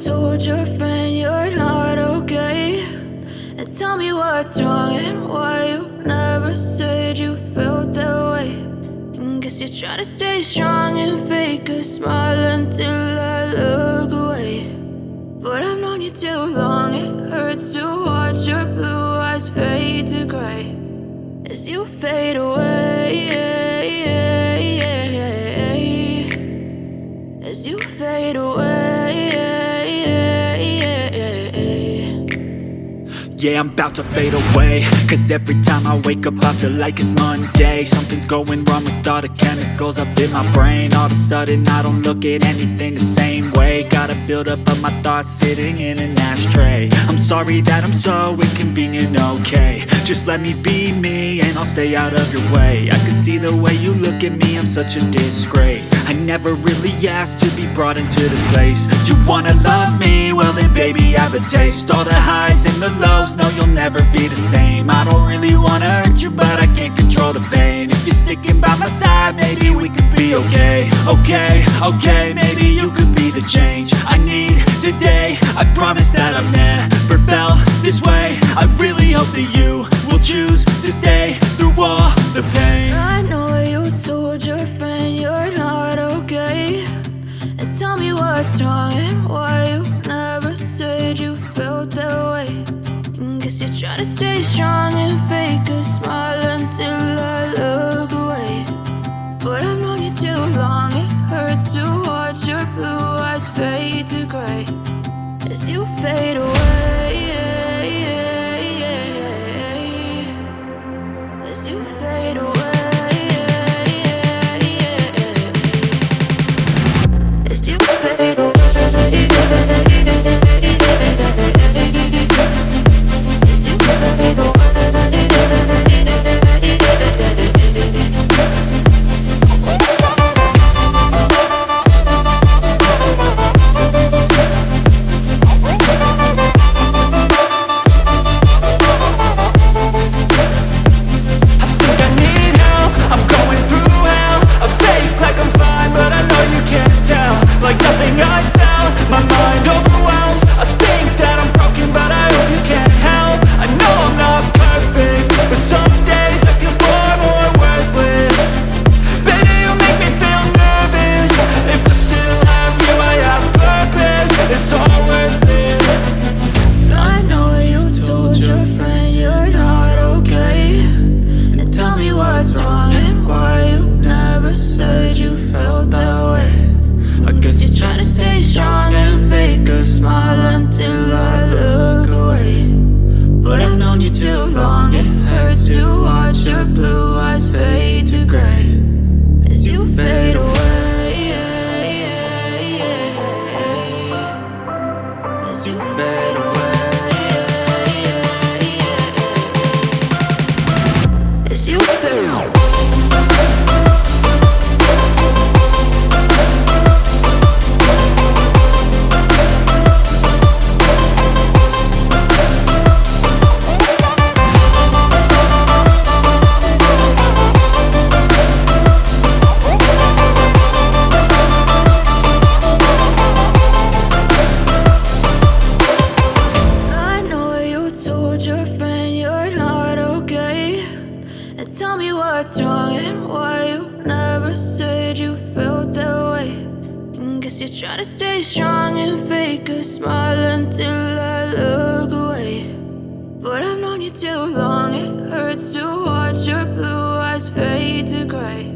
told your friend you're not okay, and tell me what's wrong and why you never said you felt that way. And guess you're trying to stay strong and fake a smile until I look away. But I've known you too long, it hurts to watch your blue eyes fade to gray as you fade away, as you fade away. Yeah, I'm about to fade away, cause every time I wake up I feel like it's Monday. Something's going wrong with all the chemicals up in my brain. All of a sudden I don't look at anything the same way. Gotta build up of my thoughts sitting in an ashtray. I'm sorry that I'm so inconvenient, okay. Just let me be me and I'll stay out of your way. I can see the way you look at me, I'm such a disgrace. I never really asked to be brought into this place. You wanna love me? Well then baby I have a taste. All the highs and the lows, no you'll never be the same. I don't really wanna hurt you but I can't control the pain. If you're sticking by my side maybe we could be okay. Okay, maybe you could be the change I need today. I promise that I've never felt this way. I really hope that you will choose to stay through all the pain. I know you told your friend you're not okay, and tell me what's wrong and why you never said you felt that way. And guess you're trying to stay strong and fake a smile until I look away. But I've known you too long, it hurts to watch your blue eyes fade to gray as you fade away, as you fade away, as you fade away. Like nothing I felt, my mind overwhelmed. I think that I'm broken, but I hope you can't help. I know I'm not perfect, but some days I feel far more worthless. Baby, you make me feel nervous. If I still have you, I have purpose. It's all worth it. I know you told your friend you're not okay, and tell me what's wrong and why you never said you felt that way. I guess you're trying to stay strong and fake a smile until I look away. But I've known you too long, it hurts to watch your blue eyes fade to gray as you fade away, as you fade away, as you fade away. Your friend you're not okay, and tell me what's wrong and why you never said you felt that way. And guess you're trying to stay strong and fake a smile until I look away. But I've known you too long, it hurts to watch your blue eyes fade to gray